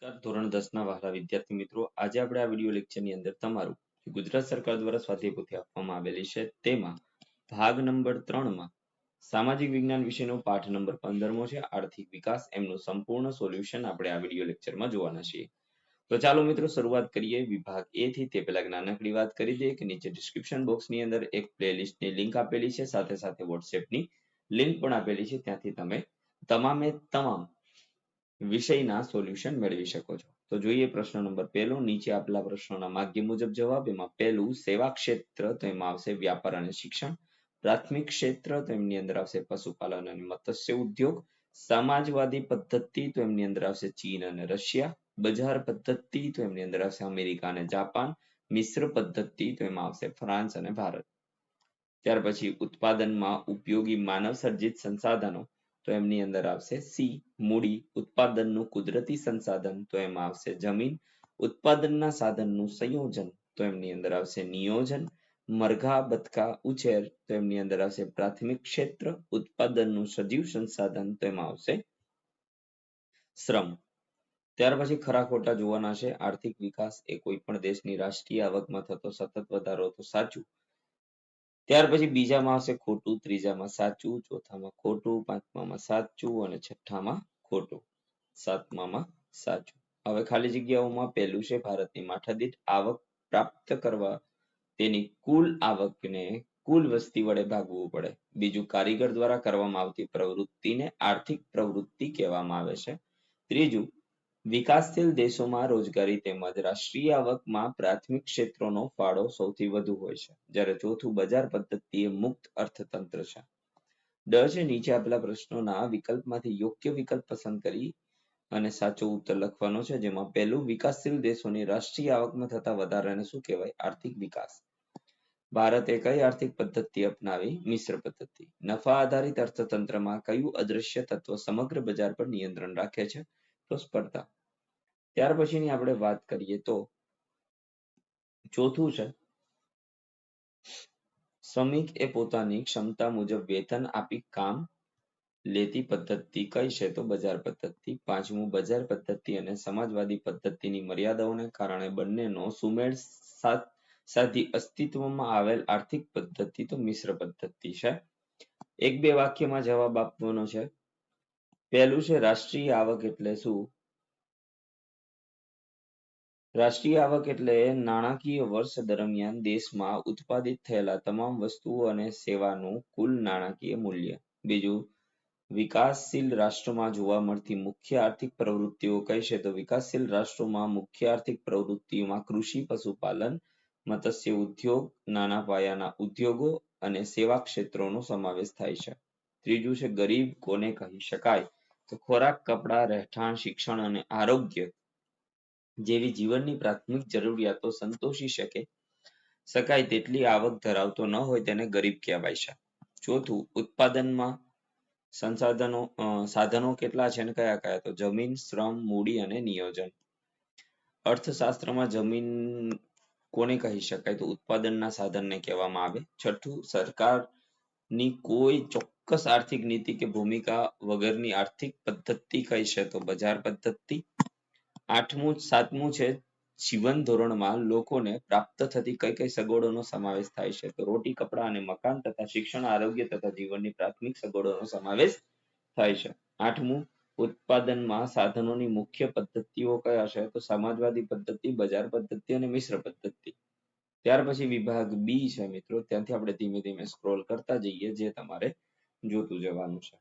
ધોરણ 10 ના વહાલા વિદ્યાર્થી મિત્રો, આજે આપણે આ વિડિયો લેક્ચરની અંદર તમારું ગુજરાત સરકાર દ્વારા સ્વાધ્યાય પોથી આપવામાં આવેલી છે તેમાં ભાગ નંબર 3 માં સામાજિક વિજ્ઞાન વિષયનો પાઠ નંબર 15મો છે આર્થિક વિકાસ, એમનું સંપૂર્ણ સોલ્યુશન આપણે આ વિડિયો લેક્ચરમાં જોવાના છીએ. તો ચાલો મિત્રો શરૂઆત કરીએ વિભાગ A થી. તે પહેલા નાનકડી વાત કરી દઈએ કે નીચે ડિસ્ક્રિપ્શન બોક્સની અંદર એક પ્લેલિસ્ટની લિંક આપેલી છે, સાથે સાથે WhatsAppની લિંક પણ આપેલી છે, ત્યાંથી તમે તમામે તમામ વિષયના સોલ્યુશન મેળવી શકો છો. તો જોઈએ પ્રશ્ન નંબર 1. નીચે આપેલા પ્રશ્નોના માધ્ય મુજબ જવાબ. એમાં પહેલું સેવા ક્ષેત્ર, તો એમાં આવશે વ્યાપાર અને શિક્ષણ. પ્રાથમિક ક્ષેત્ર, તો એમની અંદર આવશે પશુપાલન અને મત્સ્ય ઉદ્યોગ. સમાજવાદી પદ્ધતિ, તો એમની અંદર આવશે ચીન અને રશિયા. બજાર પદ્ધતિ, તો એમની અંદર આવશે અમેરિકા અને જાપાન. મિશ્ર પદ્ધતિ, તો એમાં આવશે ફ્રાન્સ અને ભારત. ત્યાર પછી ઉત્પાદનમાં ઉપયોગી માનવ સર્જિત સંસાધનો, તો એમની અંદર આવશે સી મૂડી. ઉત્પાદનનું કુદરતી સંસાધન, તો એમાં આવશે જમીન. ઉત્પાદનના સાધનનું સંયોજન, તો એમની અંદર આવશે નિયોજન. મરઘા બતકા ઉછેર, તો એમની અંદર આવશે પ્રાથમિક ક્ષેત્ર. ઉત્પાદનનું સજીવ સંસાધન, તો એમાં આવશે શ્રમ. ત્યાર પછી ખરા ખોટા જોવાના છે. આર્થિક વિકાસ એ કોઈ પણ દેશની રાષ્ટ્રીય આવકમાં થતો સતત વધારો, તો સાચું. ત્યાર પછી બીજામાં આવશે ખોટું, ત્રીજામાં સાચું, ચોથામાં ખોટું, પાંચમામાં સાચું અને છઠ્ઠામાં ખોટું, સાતમામાં સાચું. હવે ખાલી જગ્યાઓમાં પહેલું છે ભારતની માથાદીઠ આવક પ્રાપ્ત કરવા તેની કુલ આવકને કુલ વસ્તી વડે ભાગવું પડે. બીજું કારીગર દ્વારા કરવામાં આવતી પ્રવૃત્તિને આર્થિક પ્રવૃત્તિ કહેવામાં આવે છે. ત્રીજું વિકાસશીલ દેશોમાં રોજગારી તેમજ રાષ્ટ્રીય આવકમાં પ્રાથમિક ક્ષેત્રોનો ફાળો સૌથી વધુ હોય છે. જ્યારે ચોથું બજાર પદ્ધતિ એ મુક્ત અર્થતંત્ર છે. ડ છે નીચે આપેલા પ્રશ્નોના વિકલ્પમાંથી યોગ્ય વિકલ્પ પસંદ કરી અને સાચો ઉત્તર લખવાનો છે. જેમાં પહેલું વિકાસશીલ દેશોની રાષ્ટ્રીય આવકમાં થતા વધારાને શું કહેવાય? આર્થિક વિકાસ. ભારતે કઈ આર્થિક પદ્ધતિ અપનાવી? મિશ્ર પદ્ધતિ. નફા આધારિત અર્થતંત્રમાં કયું અદ્રશ્ય તત્વ સમગ્ર બજાર પર નિયંત્રણ રાખે છે? તો સ્પર્ધા. ત્યાર પછીની આપણે વાત કરીએ તો ચોથું છે શ્રમિક એ પોતાની ક્ષમતા મુજબ વેતન આપી કામ લેતી પદ્ધતિ કઈ છે? તો બજાર પદ્ધતિ. પાંચમું બજાર પદ્ધતિ અને સમાજવાદી પદ્ધતિની મર્યાદાઓને કારણે બંનેનો સુમેળ સાધી અસ્તિત્વમાં આવેલ આર્થિક પદ્ધતિ તો મિશ્ર પદ્ધતિ છે. એક બે વાક્યમાં જવાબ આપવાનો છે. પહેલું છે રાષ્ટ્રીય આવક એટલે શું? રાષ્ટ્રીય આવક એટલે નાણાકીય વર્ષ દરમિયાન દેશમાં ઉત્પાદિત થયેલા તમામ વસ્તુઓ અને સેવાનું કુલ નાણાકીય મૂલ્ય. બીજું વિકાસશીલ રાષ્ટ્રોમાં જોવા મળતી મુખ્ય આર્થિક પ્રવૃત્તિઓ કઈ છે? તો વિકાસશીલ રાષ્ટ્રોમાં મુખ્ય આર્થિક પ્રવૃત્તિઓમાં કૃષિ, પશુપાલન, મત્સ્ય ઉદ્યોગ, નાના પાયાના ઉદ્યોગો અને સેવા ક્ષેત્રોનો સમાવેશ થાય છે. ત્રીજું છે ગરીબ કોને કહી શકાય? તો ખોરાક, કપડાં, રહેઠાણ, શિક્ષણ અને આરોગ્ય જેવી જીવનની પ્રાથમિક જરૂરિયાતો સંતોષી શકાય તેટલી આવક ધરાવતો ન હોય તેને ગરીબ કહેવાય છે. ચોથું ઉત્પાદનમાં સાધનો કેટલા છે અને કયા કયા? તો જમીન, શ્રમ, મૂડી અને નિયોજન. અર્થશાસ્ત્રમાં જમીન કોને કહી શકાય? તો ઉત્પાદનના સાધનને કહેવામાં આવે. છઠ્ઠું સરકારની કોઈ ચોક્કસ આર્થિક નીતિ કે ભૂમિકા વગરની આર્થિક પદ્ધતિ કઈ છે? તો બજાર પદ્ધતિ. સાતમું છે જીવન ધોરણમાં લોકોને પ્રાપ્ત થતી કઈ કઈ સગવડોનો સમાવેશ થાય છે? તો રોટી, કપડાં અને મકાન તથા શિક્ષણ, આરોગ્ય તથા જીવનની પ્રાથમિક સગવડોનો સમાવેશ થાય છે. આઠમું ઉત્પાદનમાં સાધનોની મુખ્ય પદ્ધતિઓ કયા છે? તો સમાજવાદી પદ્ધતિ, બજાર પદ્ધતિ અને મિશ્ર પદ્ધતિ. ત્યાર પછી વિભાગ બી છે મિત્રો, ત્યાંથી આપણે ધીમે ધીમે સ્ક્રોલ કરતા જઈએ જે તમારે જોતું જવાનું છે.